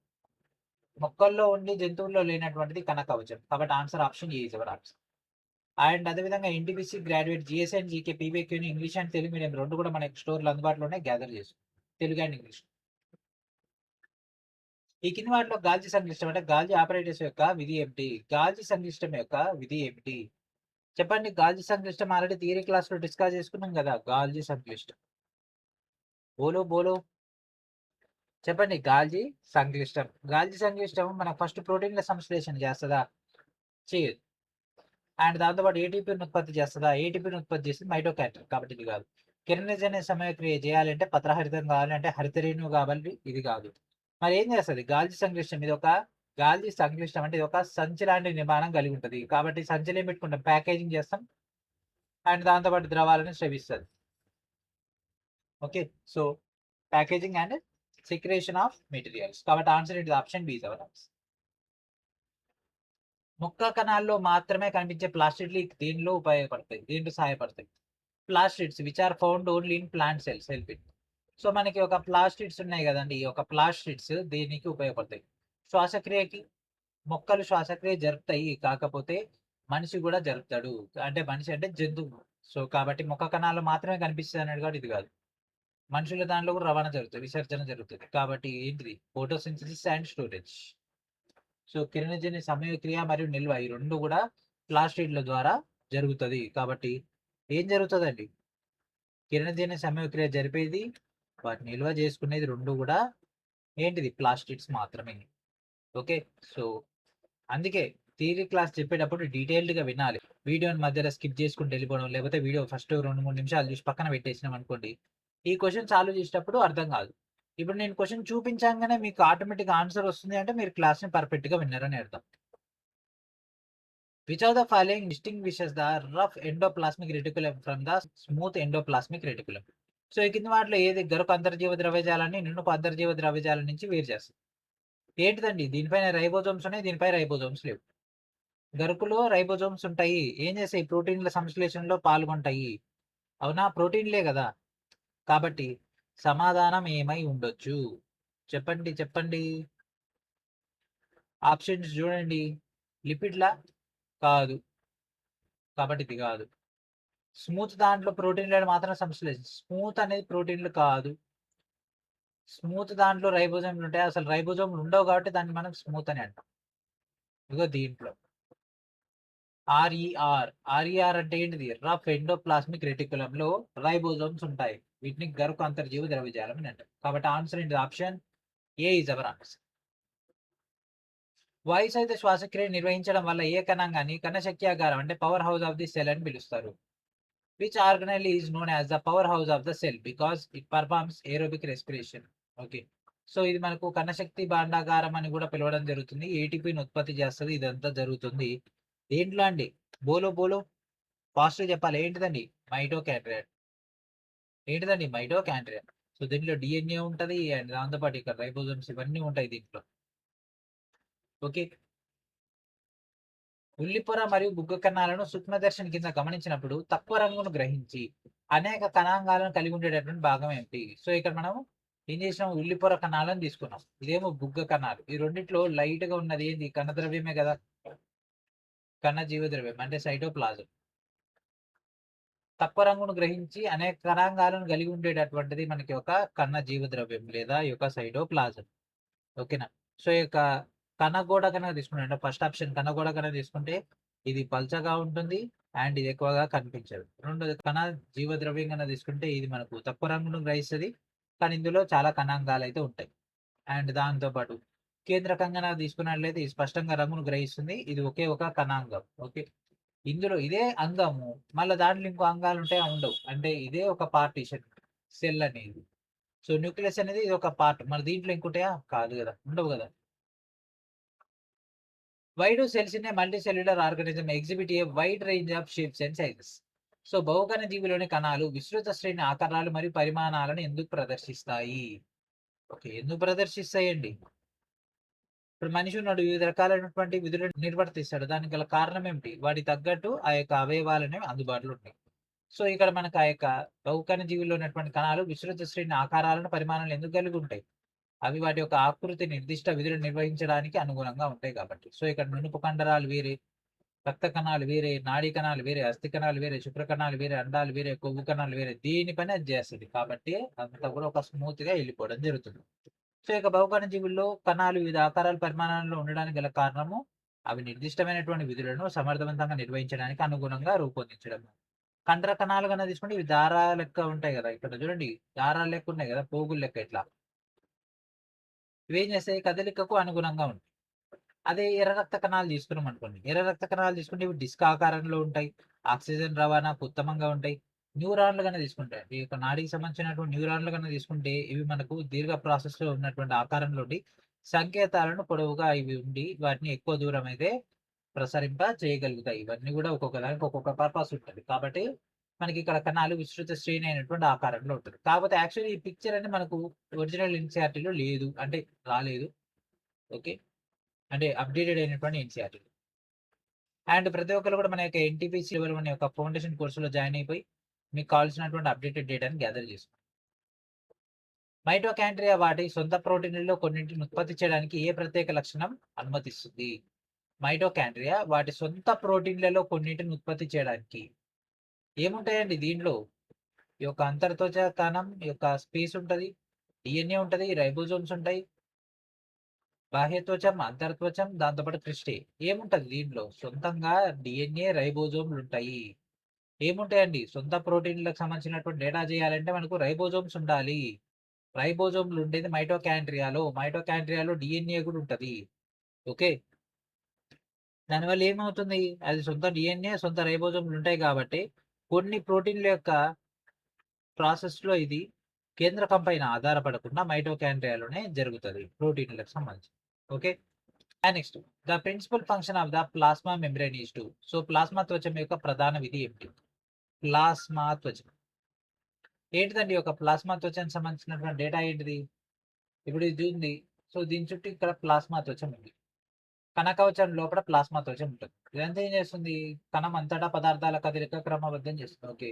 Speaker 1: మొక్కల్లో ఉండి జంతువుల్లో లేనటువంటిది కణ కవచం కాబట్టి answer option A is our answer. And అదేవిధంగా NTPC graduate GS and GK పీవీక్యూని ఇంగ్లీష్ అండ్ తెలుగు మీడియం రెండు కూడా మన స్టోర్లో అందుబాటులోనే గ్యాదర్ చేస్తాం, తెలుగు అండ్ ఇంగ్లీష్. ఈ కింది వాటిలో గాల్జీ సంక్లిష్టం అంటే గాల్జీ ఆపరేటర్స్ యొక్క విధి ఏమిటి? గాల్జీ సంక్లిష్టం యొక్క విధి ఏమిటి చెప్పండి. గాల్జీ సంక్లిష్టం ఆల్రెడీ థియరీ క్లాస్ లో డిస్కస్ చేసుకున్నాం కదా. గాల్జీ సంక్లిష్టం బోలో బోలో చెప్పండి. గాల్జీ సంక్లిష్టం, గాల్జీ సంక్లిష్టం మనకు ఫస్ట్ ప్రోటీన్ల సంశ్లేషణ చేస్తుందా, చేయదు. అండ్ దాంతోపాటు ఏటీపీని ఉత్పత్తి చేస్తుందా, ఏటీపీని ఉత్పత్తి చేస్తుంది మైటోకాండ్రియా కాబట్టి ఇది కాదు. కిరణజన్య సమయక్రియ చేయాలంటే పత్రహరితం కావాలి అంటే హరితరేణువు కావాలి, ఇది కాదు. మరి ఏం చేస్తుంది గాల్జీ సంక్లిష్టం, ఇది ఒక గాల్జీ సంక్లిష్టం అంటే ఇది ఒక సంచి లాంటి నిర్మాణం కలిగి ఉంటుంది కాబట్టి సంచిలో ఏం పెట్టుకుంటాం, ప్యాకేజింగ్ చేస్తాం అండ్ దాంతోపాటు ద్రవాలను స్రవిస్తుంది. Okay. So packaging and secretion of materials కాబట్టి ఆన్సర్ ఏంటి, option B is our answer. మొక్క కణాల్లో మాత్రమే కనిపించే ప్లాస్టిడ్లు దీనిలో ఉపయోగపడతాయి, దీంట్లో సహాయపడతాయి. Plastids which are found only in plant cells help it. So మనకి ఒక ప్లాస్టిడ్స్ ఉన్నాయి కదండి. ఈ యొక్క ప్లాస్టిడ్స్ దీనికి ఉపయోగపడతాయి. శ్వాసక్రియకి మొక్కలు శ్వాసక్రియ జరుపుతాయి. కాకపోతే మనిషి కూడా జరుపుతాడు. అంటే మనిషి అంటే జంతువు. సో కాబట్టి మొక్క కణాల్లో మాత్రమే కనిపిస్తది అన్నాడు కాబట్టి ఇది కాదు. మనుషుల దాంట్లో కూడా రవాణా జరుగుతది. విసర్జన జరుగుతది. కాబట్టి ఏంటిది? Photosynthesis and storage. సో కిరణజన్య సమయక్రియ మరియు నిల్వ ఈ 2 కూడా ప్లాస్టిడ్ల ద్వారా జరుగుతది. కాబట్టి ఏం జరుగుతదండి? కిరణజన్య సమయక్రియ జరిపేది, వాటిని నిల్వ చేసుకునేది 2 కూడా ఏంటిది? ప్లాస్టిడ్స్ మాత్రమే. ఓకే. సో అందుకే థియరీ క్లాస్ చెప్పేటప్పుడు డీటెయిల్డ్‌గా వినాలి. వీడియోని మధ్యలో స్కిప్ చేసుకుంటూ వెళ్ళిపోవడం, లేకపోతే వీడియో ఫస్ట్ 2, 3 నిమిషాలు చూసి పక్కన పెట్టేసినాం అనుకోండి, ఈ క్వెషన్ సాల్వ్ చేసేటప్పుడు అర్థం కాదు. ఇప్పుడు నేను క్వెషన్ చూపించంగానే మీకు ఆటోమేటిక్‌గా ఆన్సర్ వస్తుంది అంటే మీరు క్లాస్‌ని పర్ఫెక్ట్‌గా విన్నారని అర్థం. Which of the following distinguishes the rough endoplasmic reticulum from the smooth endoplasmic reticulum? So ఈ కింది వాటిలో ఏది గరుకు అంతర్జీవ ద్రవ్యజాలాన్ని నునుపు అంతర్జీవ ద్రవ్యజాలం నుంచి వేరు చేస్తుంది? ఏంటిదండి? దీనిపైన రైబోజోమ్స్ ఉన్నాయి. దీనిపై రైబోజోమ్స్ లేవు. గరుకులో రైబోజోమ్స్ ఉంటాయి. ఏం చేస్తాయి? ప్రోటీన్‌ల సంశ్లేషణలో పాల్గొంటాయి. అవునా? ప్రోటీన్‌లే గదా! కాబట్టి సమాధానం ఏమై ఉండొచ్చు? చెప్పండి. చెప్పండి. ఆప్షన్స్ జూడండి. లిపిడ్లా? కాదు. కాబట్టి ఇది గాదు. స్మూత్ దాంట్లో ప్రోటీన్‌లను మాత్రం స్మూత్ అనేది ప్రోటీన్‌లు కాదు. స్మూత్ దాంట్లో రైబోజోమ్‌లుంటాయి. అసలు రైబోజోమ్‌లు ఉండవు కాబట్టి దాన్ని మనం స్మూత్ అని అంటాం. ఇదిగో దీంట్లో. ఆర్ఈఆర్ అంటే ఏంటిది? రఫ్ ఎండోప్లాస్మిక్ రెటిక్యులమ్‌లో రైబోజోమ్స్ ఉంటాయి. వీటిని గరుకు అంతర్జీవ ద్రవ్యజాలం అని అంటారు. కాబట్టి ఆన్సర్ ఏంటిది? Option A is our answer. వాయు సహిత శ్వాసక్రియ నిర్వహించడం వల్ల ఏ కణాంగాన్ని కణశక్త్యాగారం అంటే power house of the cell అని పిలుస్తారు? Which organelle is known as the power house of the cell because it performs aerobic respiration. Okay. So ఇది మనకు కణశక్తి భాండాగారం అని కూడా పిలవడం జరుగుతుంది. ఏటీపీని ఉత్పత్తి చేస్తది. ఇదంతా జరుగుతుంది దేంట్లో అండి? బోలో బోలో ఫాస్ట్‌గా చెప్పాలి. ఏంటిదండి? మైటోకాండ్రియా. ఏంటిదండి? మైటోకాండ్రియా. సో దీంట్లో డీఎన్ఏ ఉంటది. అండ్ దాంతో పాటు ఇక్కడ రైబోజోమ్స్ ఇవన్నీ ఉంటాయి దీంట్లో. ఓకే. ఉల్లిపొర మరియు బుగ్గ కణాలను సూక్ష్మదర్శిని కింద గమనించినప్పుడు తక్కువ రంగును గ్రహించి అనేక కణాంగాలను కలిగి ఉండేటటువంటి భాగం ఏంటి? సో ఇక్కడ మనం ఏం చేసినాం? ఉల్లిపొర కణాలను తీసుకున్నాం. ఇదేమో బుగ్గ కణాలు. ఈ రెండిట్లో లైట్‌గా ఉన్నది ఏంది? కణద్రవ్యమే గదా! కణ జీవద్రవ్యం అంటే సైటోప్లాజం. తక్కువ రంగును గ్రహించి అనేక కణాంగాలను కలిగి ఉండేటటువంటిది మనకి ఒక కణ జీవద్రవ్యం లేదా ఈ యొక్క సైటోప్లాజం. ఓకేనా? సో, ఈ యొక్క కనగోడ గనక తీసుకుంటే అంటే ఫస్ట్ ఆప్షన్ కనగోడ గనక తీసుకుంటే ఇది పల్చగా ఉంటుంది. అండ్ ఇది ఎక్కువగా కనిపించదు. రెండోది కణ జీవద్రవ్యం గనక తీసుకుంటే ఇది మనకు తక్కువ రంగును గ్రహిస్తది. కానీ ఇందులో చాలా కణాంగాలైతే ఉంటాయి. అండ్ దాంతో పాటు కేంద్రకంగా గనక తీసుకున్నట్లయితే ఇది స్పష్టంగా రంగును గ్రహిస్తుంది. ఇది ఒకే ఒక కణాంగం. ఓకే. ఇందులో ఇదే అంగము మళ్ళా దాంట్లో ఇంకో అంగాలు ఉంటాయా? ఉండవు. అంటే ఇదే ఒక పార్టిషన్ సెల్ అనేది. సో, న్యూక్లియస్ అనేది ఇది ఒక పార్ట్. మరి దీంట్లో ఇంకుంటాయా? కాదు గదా! ఉండవు గదా! Why do cells in a multicellular organism exhibit a wide range of shapes and sizes? So, బహుకణ జీవిలోని కణాలు విస్తృత శ్రేణి ఆకారాలు మరియు పరిమాణాలను ఎందుకు ప్రదర్శిస్తాయి? ఓకే. ఎందుకు ప్రదర్శిస్తాయండి? ఇప్పుడు మనిషి ఉన్నాడు. వివిధ రకాలైనటువంటి విధులను నిర్వర్తిస్తాడు. దానికి గల కారణం ఏమిటి? వాటికి తగ్గట్టు ఆ యొక్క అవయవాలనేవి అందుబాటులో ఉంటాయి. సో, ఇక్కడ మనకు ఆ యొక్క బహుకణ జీవుల్లో ఉన్నటువంటి కణాలు విస్తృత శ్రేణి ఆకారాలను, పరిమాణాలను ఎందుకు కలిగి ఉంటాయి? అవి వాటి యొక్క ఆకృతి నిర్దిష్ట విధులను నిర్వహించడానికి అనుగుణంగా ఉంటాయి కాబట్టి. సో, ఇక్కడ నునుపు కండరాలు వేరే, రక్త కణాలు వేరే, నాడీ కణాలు వేరే, అస్థి కణాలు వేరే, శుక్ర కణాలు వేరే, అండాలు వేరే, కొవ్వు కణాలు వేరే. దీని పని అది చేస్తది. కాబట్టి అంతా కూడా ఒక స్మూత్‌గా ఎళ్ళిపోవడం జరుగుతుంది. సో, ఇక బహుకణ జీవుల్లో కణాలు వివిధ ఆకారాలు, పరిమాణాల్లో ఉండడానికి గల కారణము అవి నిర్దిష్టమైనటువంటి విధులను సమర్థవంతంగా నిర్వహించడానికి అనుగుణంగా రూపొందించడం. కండర కణాలు గనక తీసుకుంటే ఇవి దారాల లెక్క ఉంటాయి గదా! ఇక్కడ చూడండి దారాలు లెక్క ఉన్నాయి గదా! పోగులు లెక్క ఇట్లా. ఇవేం చేస్తాయి? కదలికకు అనుగుణంగా ఉంటాయి. అదే ఎర్ర రక్త కణాలు తీసుకున్నామనుకోండి. ఎర్ర రక్త కణాలు తీసుకుంటే ఇవి డిస్క్ ఆకారంలో ఉంటాయి. ఆక్సిజన్ రవాణాకు ఉత్తమంగా ఉంటాయి. న్యూరాన్‌లు గనక తీసుకుంటే ఈ యొక్క నాడీకి సంబంధించినటువంటి న్యూరాన్‌లు గనక తీసుకుంటే ఇవి మనకు దీర్ఘ ప్రాసెస్‌లో ఉన్నటువంటి ఆకారంలో ఉండి సంకేతాలను పొడవుగా ఇవి ఉండి వాటిని ఎక్కువ దూరం అయితే ప్రసరింప చేయగలుగుతాయి. ఇవన్నీ గూడా ఒక్కొక్క దానికి ఒక్కొక్క పర్పస్ ఉంటది. కాబట్టి మనకి ఇక్కడ కణాలు విస్తృత శ్రేణి అయినటువంటి ఆకారంలో ఉంటది. కాకపోతే యాక్చువల్లీ ఈ పిక్చర్ అనేది మనకు ఒరిజినల్ ఎన్‌సీఈఆర్‌టీలో లేదు. అంటే రాలేదు. ఓకే. అంటే అప్‌డేటెడ్ అయినటువంటి ఎన్‌సీఈఆర్‌టీలో. అండ్ ప్రతి ఒక్కళ్ళు కూడా మన యొక్క ఎన్‌టీపీసీ లెవెల్ 1 యొక్క ఫౌండేషన్ కోర్స్‌లో జాయిన్ అయిపోయి మీకు కావాల్సినటువంటి అప్‌డేటెడ్ డేటాని గ్యాదర్ చేసుకోండి. మైటోకాండ్రియా వాటి సొంత ప్రోటీన్లలో కొన్నింటిని ఉత్పత్తి చేయడానికి ఏ ప్రత్యేక లక్షణం అనుమతిస్తుంది? మైటోకాండ్రియా వాటి సొంత ప్రోటీన్లలో కొన్నింటిని ఉత్పత్తి చేయడానికి ఏముంటాయండి దీంట్లో? ఈ యొక్క అంతర్త్వచ కణం యొక్క స్పేస్ ఉంటది, డిఎన్ఏ ఉంటది, రైబోజోమ్స్ ఉంటాయి, బాహ్యత్వచం, అంతర్త్వచం, దాంతోపాటు క్రిస్టే. ఏముంటది దీంట్లో? సొంతంగా డిఎన్ఏ, రైబోజోమ్లు ఉంటాయి. ఏముంటాయండి? సొంత ప్రోటీన్లకు సంబంధించినటువంటి డేటా చేయాలంటే మనకు రైబోజోమ్స్ ఉండాలి. రైబోజోమ్లు ఉండేది మైటోకాండ్రియాలో. మైటోకాండ్రియాలో డిఎన్ఏ కూడా ఉంటది. ఓకే. దానివల్ల ఏమవుతుంది? అది సొంత డిఎన్ఏ, సొంత రైబోజోమ్లు ఉంటాయి కాబట్టి కొన్ని ప్రోటీన్ల యొక్క ప్రాసెస్‌లో ఇది కేంద్రకం పైన ఆధారపడకుండా మైటోకాండ్రియాలోనే జరుగుతది ప్రోటీన్‌లకు సంబంధించి. Okay. And next the principal function of the plasma membrane is to. So plasma త్వచం యొక్క ప్రధాన విధి ఏమిటి? ప్లాస్మా త్వచం ఏంటిదండి? ఒక ప్లాస్మా త్వచానికి సంబంధించినటువంటి డేటా ఏంటిది? ఇప్పుడు ఇది ఉంది. సో దీని చుట్టూ ఇక్కడ ప్లాస్మా త్వచం ఉంది. కణ కవచం లోపల ప్లాస్మా త్వచం ఉంటుంది. ఇదంతా ఏం చేస్తుంది? కణం అంతటా పదార్థాల కదలిక క్రమబద్ధం చేస్తుంది. ఓకే.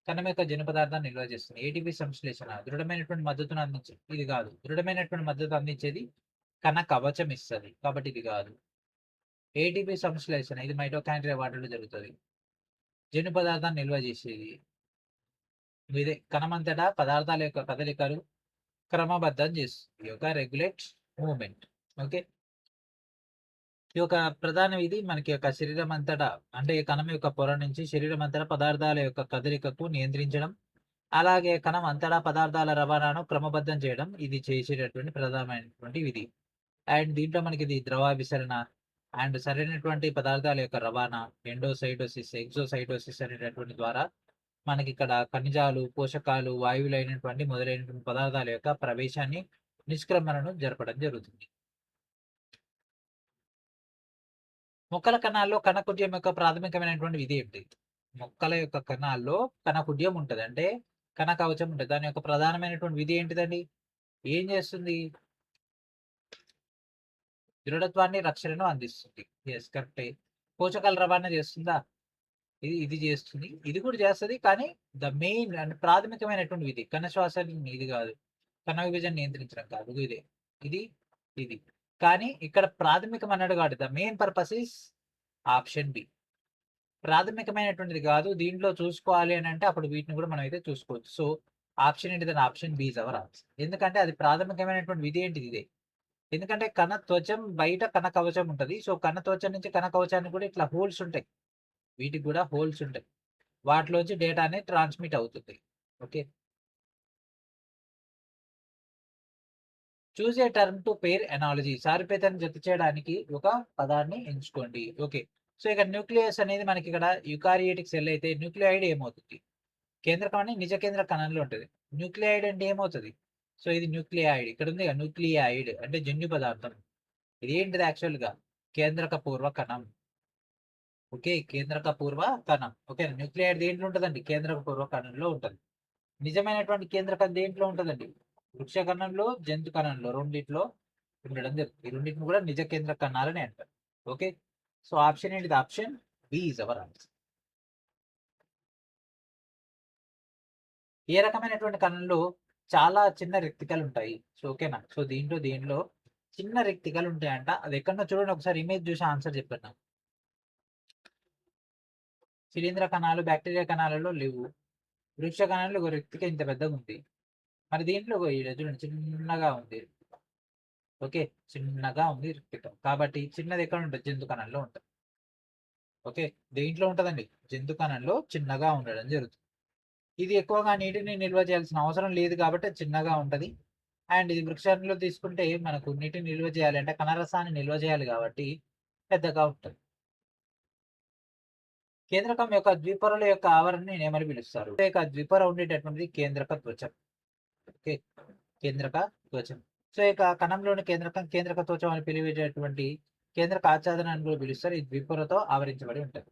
Speaker 1: కణం యొక్క జన్యు పదార్థాన్ని నిల్వ చేస్తుంది. ఏటీపీ సంశ్లేషణ దృఢమైనటువంటి మద్దతును అందించేది. ఇది కాదు. దృఢమైనటువంటి మద్దతు అందించేది కణ కవచం ఇస్తది. కాబట్టి ఇది కాదు. ఏటీపీ సంశ్లేషణ ఇది మైటోకాండ్రియా వాటిలో జరుగుతది. జన్యు పదార్థాన్ని నిల్వ చేసేది ఇదే. కణమంతటా పదార్థాల యొక్క కదలికలు క్రమబద్ధం చేస్తుంది. ఈ యొక్క రెగ్యులేట్ మూవ్‌మెంట్. ఓకే. ఈ యొక్క ప్రధాన విధి మనకి యొక్క శరీరం అంతటా అంటే ఈ కణం యొక్క పొర నుంచి శరీరం అంతటా పదార్థాల యొక్క కదలికకు నియంత్రించడం, అలాగే కణం అంతటా పదార్థాల రవాణాను క్రమబద్ధం చేయడం ఇది చేసేటటువంటి ప్రధానమైనటువంటి విధి. అండ్ దీంట్లో మనకి ఇది ద్రవాభిసరణ అండ్ సరైనటువంటి పదార్థాల యొక్క రవాణా, ఎండోసైటోసిస్, ఎగ్జోసైటోసిస్ అనేటటువంటి ద్వారా మనకి ఇక్కడ ఖనిజాలు, పోషకాలు, వాయువులైనటువంటి మొదలైనటువంటి పదార్థాల యొక్క ప్రవేశాన్ని, నిష్క్రమణను జరపడం జరుగుతుంది. మొక్కల కణాల్లో కణకుడ్యం యొక్క ప్రాథమికమైనటువంటి విధి ఏంటి? మొక్కల యొక్క కణాల్లో కణకుడ్యం ఉంటది. అంటే కణ కవచం ఉంటది. దాని యొక్క ప్రధానమైనటువంటి విధి ఏంటిదండి? ఏం చేస్తుంది? దృఢత్వాన్ని, రక్షణను అందిస్తుంది. యెస్ కరెక్టే. పోషకాల రవాణా చేస్తుందా? ఇది చేస్తుంది. ఇది కూడా చేస్తది. కానీ ద మెయిన్ అండ్ ప్రాథమికమైనటువంటి విధి కణ శ్వాసని ఇది కాదు. కణ విభజన నియంత్రించడం కాదు. ఇదే. ఇది, ఇది. కానీ ఇక్కడ ప్రాథమికం అన్నాడు కాబట్టి the main purpose is option B. ప్రాథమికమైనటువంటిది కాదు. దీంట్లో చూసుకోవాలి అని అంటే అప్పుడు వీటిని కూడా మనం అయితే చూసుకోవచ్చు. సో ఆప్షన్ ఏంటిదని option B is our answer. ఎందుకంటే అది ప్రాథమికమైనటువంటి విధి ఏంటిది ఇదే. ఎందుకంటే కణ త్వచం బయట కణ కవచం ఉంటది. సో కణ త్వచం నుంచి కణ కవచానికి కూడా ఇట్లా హోల్స్ ఉంటాయి. వీటికి కూడా హోల్స్ ఉంటాయి. వాటిలోంచి డేటా అనేది ట్రాన్స్మిట్ అవుతుంది. ఓకే. చూస్ ఏ టర్మ్ టు పేర్ ఎనాలజీ. సారూప్యతను జత చేయడానికి ఒక పదాన్ని ఎంచుకోండి. ఓకే. సో ఇక్కడ న్యూక్లియస్ అనేది మనకి ఇక్కడ యుకారియోటిక్ సెల్ అయితే న్యూక్లియాయిడ్ ఏమవుతుంది? కేంద్రకం అని నిజ కేంద్ర కణంలో ఉంటుంది. న్యూక్లియాయిడ్ అంటే ఏమవుతుంది? సో ఇది న్యూక్లియాయిడ్. ఇక్కడ ఉంది న్యూక్లియాయిడ్ అంటే జన్యు పదార్థం. ఇది ఏంటిది యాక్చువల్‌గా? కేంద్రక పూర్వ కణం. ఓకే. కేంద్రక పూర్వ కణం. ఓకే. న్యూక్లియాయిడ్ దేంట్లో ఉంటదండి? కేంద్రక పూర్వ కణంలో ఉంటది. నిజమైనటువంటి కేంద్రకం దేంట్లో ఉంటదండి? వృక్ష కణంలో, జంతు కణంలో రెండిట్లో ఉండడం జరుగుతుంది. ఈ రెండిటిని కూడా నిజ కేంద్ర కణాలని అంటారు. ఓకే. సో ఆప్షన్ ఏంటిది? Option B is our answer. ఏ రకమైనటువంటి కణంలో చాలా చిన్న రెక్టికలు ఉంటాయి? సో ఓకేనా. సో దీంట్లో చిన్న రెక్టికలు ఉంటాయంట. అది ఎక్కడనో చూడండి ఒకసారి ఇమేజ్ చూసి ఆన్సర్ చెప్పండి నాకు. శిలీంధ్ర కణాలు, బ్యాక్టీరియా కణాలలో లేవు. వృక్ష కణాల్లో ఒక రెక్టిక ఇంత పెద్దగా ఉంది. మరి దీంట్లో ఈడ చూడండి చిన్నగా ఉంది. ఓకే. చిన్నగా ఉంది రెక్టిక. కాబట్టి చిన్నది ఎక్కడ ఉంటది? జంతు కణంలో ఉంటది. ఓకే. దేంట్లో ఉంటదండి? జంతు కణంలో చిన్నగా ఉండడం జరుగుతుంది. ఇది ఎక్కువగా నీటిని నిల్వ చేయాల్సిన అవసరం లేదు కాబట్టి అది చిన్నగా ఉంటది. అండ్ ఇది వృక్షంలో తీసుకుంటే మనకు నీటిని నిల్వ చేయాలి అంటే కణరసాన్ని నిల్వ చేయాలి కాబట్టి పెద్దగా ఉంటది. కేంద్రకం యొక్క ద్విపొరల యొక్క ఆవరణని ఏమని పిలుస్తారు? ఈ యొక్క ద్విపొర ఉండేటటువంటిది కేంద్రక త్వచం. ఓకే. కేంద్రక త్వచం. సో ఇక కణంలోని కేంద్రకం, కేంద్రక త్వచం అని పిలిచేటటువంటి కేంద్రక ఆచ్ఛాదన అని కూడా పిలుస్తారు. ఈ ద్విపొరతో ఆవరించబడి ఉంటది.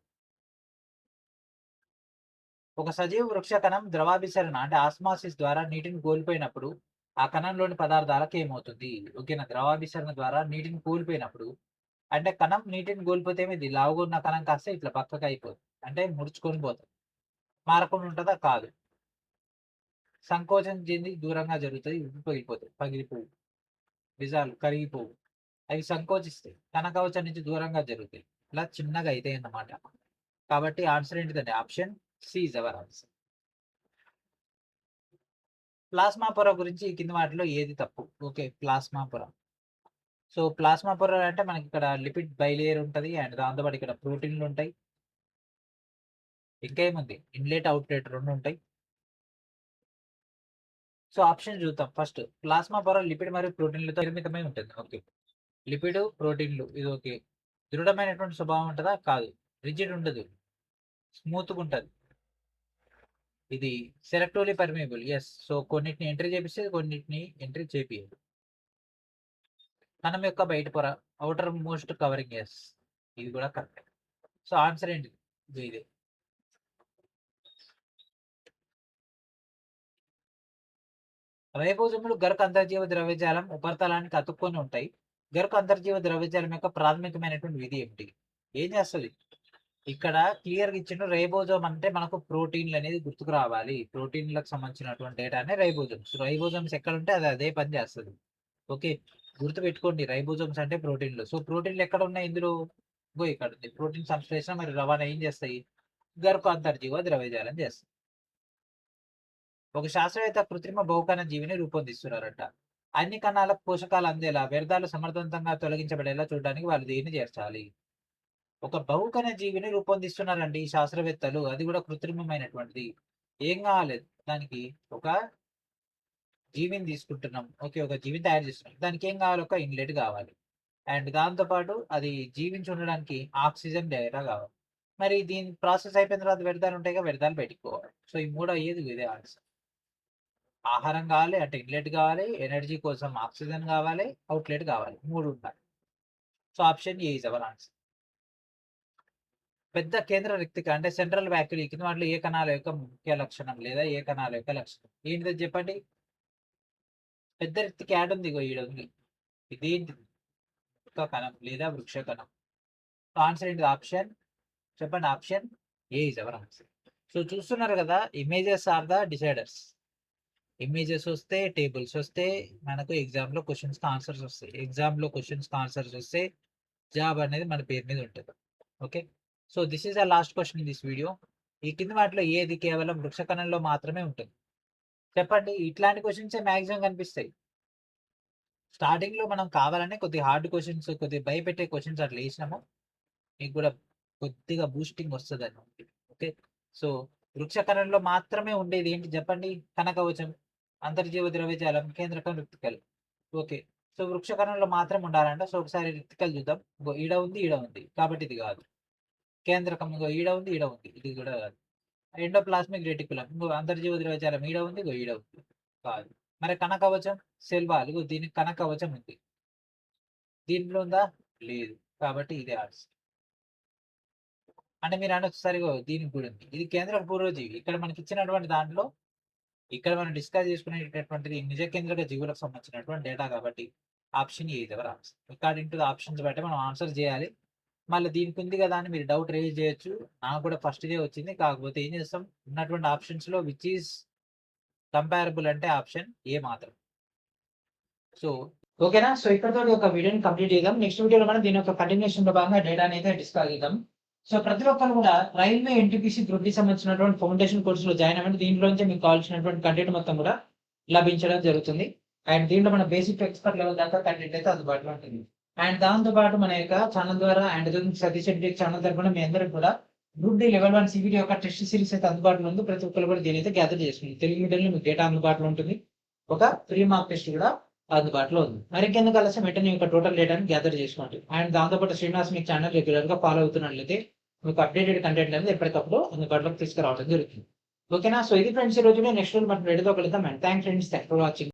Speaker 1: ఒక సజీవ వృక్ష కణం ద్రవాభిసరణ అంటే ఆస్మాసిస్ ద్వారా నీటిని కోల్పోయినప్పుడు ఆ కణంలోని పదార్థాలకు ఏమవుతుంది? ఓకేనా. ద్రవాభిసరణ ద్వారా నీటిని కోల్పోయినప్పుడు అంటే కణం నీటిని కోల్పోతే ఇది లావుగా ఉన్న కణం కాస్త ఇట్లా పక్కకి అయిపోతుంది. అంటే ముడుచుకొని పోతుంది. మారకుండా ఉంటదా? కాదు. సంకోచం చెంది దూరంగా జరుగుతుంది, ఉబ్బిపోయిపోతాయి, పగిలిపోవు, నిజాలు కరిగిపోవు. అవి సంకోచిస్తాయి, తన కవచం నుంచి దూరంగా జరుగుతాయి, ఇలా చిన్నగా అవుతాయి అన్నమాట. కాబట్టి ఆన్సర్ ఏంటిదండి? Option C is our answer. Plasma పొర గురించి ఈ కింది వాటిలో ఏది తప్పు? ఓకే, ప్లాస్మా పొర. సో ప్లాస్మా పొర అంటే మనకి ఇక్కడ లిపిడ్ బైలేయర్ ఉంటుంది, అండ్ దాంతోపాటు ఇక్కడ ప్రోటీన్లు ఉంటాయి. ఇంకా ఏముంది? ఇన్లెట్ అవుట్లెట్ రెండు ఉంటాయి. సో ఆప్షన్ చూద్దాం. ఫస్ట్, ప్లాస్మా పొర లిపిడ్ మరియు ప్రోటీన్లతో నిర్మితమై ఉంటుంది. ఓకే, లిపిడ్ ప్రోటీన్లు, ఇది ఓకే. దృఢమైనటువంటి స్వభావం ఉంటుందా? కాదు. రిజిడ్ ఉండదు, స్మూత్గా ఉంటుంది. ఇది సెలెక్టివ్లీ పర్మియబుల్, ఎస్. సో కొన్నిటిని ఎంట్రీ చేపిస్తే కొన్నిటిని ఎంట్రీ చేపియదు. కణం యొక్క బయట పొర, అవుటర్ మోస్ట్ కవరింగ్, ఎస్. ఇది కూడా కరెక్ట్. సో ఆన్సర్ ఏంటి? ఇది. రైబోజోములు గరుకు అంతర్జీవ ద్రవ్యజాలం ఉపరితలానికి అతుక్కొని ఉంటాయి. గరుకు అంతర్జీవ ద్రవ్యజాలం యొక్క ప్రాథమికమైనటువంటి విధి ఏమిటి? ఏం చేస్తుంది? ఇక్కడ క్లియర్గా ఇచ్చిన రైబోజోమ్ అంటే మనకు ప్రోటీన్లు అనేది గుర్తుకు రావాలి. ప్రోటీన్లకు సంబంధించినటువంటి డేటానే రైబోజోమ్స్. రైబోజోమ్స్ ఎక్కడ ఉంటే అది అదే పని చేస్తుంది. ఓకే, గుర్తు పెట్టుకోండి, రైబోజోమ్స్ అంటే ప్రోటీన్లు. సో ప్రోటీన్లు ఎక్కడ ఉన్నాయి ఇందులో? ఇక్కడ ఉంది. ప్రోటీన్ సంశ్లేషణ మరియు రవాణా ఏం చేస్తాయి? గరుకు అంతర్జీవ ద్రవ్యజాలం చేస్తాయి. ఒక శాస్త్రవేత్త కృత్రిమ బహుకణ జీవిని రూపొందిస్తున్నారట. అన్ని కణాలకు పోషకాలు అందేలా, వ్యర్థాలు సమర్థవంతంగా తొలగించబడేలా చూడడానికి వాళ్ళు దేన్ని చేర్చాలి? ఒక బహుకణ జీవిని రూపొందిస్తున్నారండి ఈ శాస్త్రవేత్తలు, అది కూడా కృత్రిమమైనటువంటిది. ఏం కావాలి దానికి? ఒక జీవిని తీసుకుంటున్నాం. ఓకే, ఒక జీవిని తయారు చేస్తున్నాం. దానికి ఏం కావాలి? ఒక ఇన్లెట్ కావాలి, అండ్ దాంతోపాటు అది జీవించి ఉండడానికి ఆక్సిజన్ డేటా కావాలి. మరి దీని ప్రాసెస్ అయిపోయిన తర్వాత వ్యర్థాలు ఉంటాయి, వ్యర్థాలు బయటికి పోవాలి. సో ఈ మూడు అయ్యేది ఇదే ఆన్సర్. ఆహారం కావాలి అంటే ఇన్లెట్ కావాలి, ఎనర్జీ కోసం ఆక్సిజన్ కావాలి, అవుట్లెట్ కావాలి, మూడు ఉండాలి. So option A is our answer. పెద్ద కేంద్ర రిక్తిక అంటే సెంట్రల్ వ్యాక్యూల్ కింద వాటిలో ఏ కణాల యొక్క ముఖ్య లక్షణం లేదా ఏ కణాల యొక్క లక్షణం ఏంటిదో చెప్పండి. పెద్ద రిక్తిక యాడ్ ఉంది, ఈడ ఉంది. ఇదేంటి? కణం లేదా వృక్ష కణం. ఆన్సర్ ఏంటిది? ఆప్షన్ చెప్పండి. Option A is our answer. So చూస్తున్నారు కదా, images are the deciders. Images వస్తే, టేబుల్స్ వస్తే మనకు ఎగ్జామ్లో క్వశ్చన్స్కి ఆన్సర్స్ వస్తాయి. ఎగ్జామ్లో క్వశ్చన్స్కి ఆన్సర్స్ వస్తే జాబ్ అనేది మన పేరు మీద ఉంటుంది. Okay, so this is the last question in this video. ఈ కింద వాటిలో ఏది కేవలం వృక్ష కణంలో మాత్రమే ఉంటుంది? చెప్పండి. ఇట్లాంటి క్వశ్చన్సే మ్యాక్సిమం కనిపిస్తాయి. స్టార్టింగ్లో మనం కావాలనే కొద్దిగా హార్డ్ క్వశ్చన్స్, కొద్దిగా భయపెట్టే క్వశ్చన్స్ అట్లా వేసినాము, మీకు కూడా కొద్దిగా బూస్టింగ్ వస్తుంది అని. ఓకే, సో వృక్ష కణంలో మాత్రమే ఉండేది ఏంటి చెప్పండి? కనకవచం, అంతర్జీవ ద్రవ్యజాలం, కేంద్రకం, రిక్తికలు. ఓకే, సో వృక్ష కణంలో మాత్రం ఉండాలంట. సో ఒకసారి రిక్తికలు చూద్దాం. ఈడ ఉంది, ఈడ ఉంది, కాబట్టి ఇది కాదు. కేంద్రకం ఈడ ఉంది, ఈడ ఉంది, ఇది కూడా కాదు. ఎండోప్లాస్మిక్ రెటికులం అంతర్జీవ ద్రవ్యజాలం ఈడ ఉంది, ఈడ ఉంది, కాదు. మరి కనకవచం, సెల్ వాల్, దీనికి కనకవచం ఉంది, దీంట్లో ఉందా? లేదు, కాబట్టి ఇదే ఆన్సర్. అంటే మీరు అనొచ్చు సరిగా దీనికి కూడా ఉంది, ఇది కేంద్ర పూర్వజీవి. ఇక్కడ మనకి ఇచ్చినటువంటి దాంట్లో ఇక్కడ మనం డిస్కస్ చేసుకునేటటువంటిది నిజ కేంద్రక జీవులకు సంబంధించినటువంటి డేటా, కాబట్టి ఆప్షన్ ఏ ఎవరు answer. According to the options బట్టి మనం ఆన్సర్ చేయాలి. మళ్ళీ దీనికి ఉంది కదా అని మీరు డౌట్ రేజ్ చేయొచ్చు. నాకు కూడా ఫస్ట్ డే వచ్చింది, కాకపోతే ఏం చేస్తాం, ఉన్నటువంటి ఆప్షన్స్ లో విచ్ ఈస్ కంపారబుల్ అంటే ఆప్షన్ ఏ మాత్రం. సో ఓకేనా. సో ఇక్కడతో ఒక వీడియోని కంప్లీట్ చేద్దాం. నెక్స్ట్ వీడియోలో మనం దీని యొక్క కంటిన్యూషన్ లో భాగంగా డేటా అయితే డిస్కస్ చేద్దాం. సో ప్రతి ఒక్కరు కూడా రైల్వే ఎన్టీపీసీ గ్రూప్ కి సంబంధించినటువంటి ఫౌండేషన్ కోర్సులో జాయిన్ అవ్వండి. దీంట్లోంచి మీకు కావాల్సినటువంటి కంటెంట్ మొత్తం కూడా లభించడం జరుగుతుంది. అండ్ దీంట్లో మన బేసిక్ ఎక్స్పర్ట్ లెవెల్ దాకా కంటెంట్ అయితే అందుబాటులో ఉంటుంది. అండ్ దాంతో పాటు మన యొక్క ఛానల్ ద్వారా అండ్ సతీష్ రెడ్డి ఛానల్ తరఫున మీ అందరికి కూడా గ్రూప్ డి లెవెల్ 1 సిబిడి యొక్క టెస్ట్ సిరీస్ అయితే అందుబాటులో ఉంది. ప్రతి ఒక్కరు కూడా దీని అయితే గ్యాదర్ చేసుకుంది. తెలుగు మీడియంలో మీకు డేటా అందుబాటులో ఉంటుంది. ఒక 3 మార్క్ టెస్ట్ కూడా అందుబాటులో ఉంది. మరికెందుకు ఆలస్యం, వెంటనే యొక్క టోటల్ డేటాని గ్యాదర్ చేసుకోండి. అండ్ దాంతోపాటు శ్రీనివాస్ మీకు ఛానల్ రెగ్యులర్ గా ఫాలో అవుతున్నట్లయితే మీకు అప్డేటెడ్ కంటెంట్ అనేది ఎప్పటికప్పుడు అందుబాటులోకి తీసుకురావడం జరుగుతుంది. ఓకేనా. సో ఇది ఫ్రెండ్స్ ఈ రోజు. నెక్స్ట్ రోజు మనం రెడీతో కలుద్దాం. And thanks friends, thanks for watching.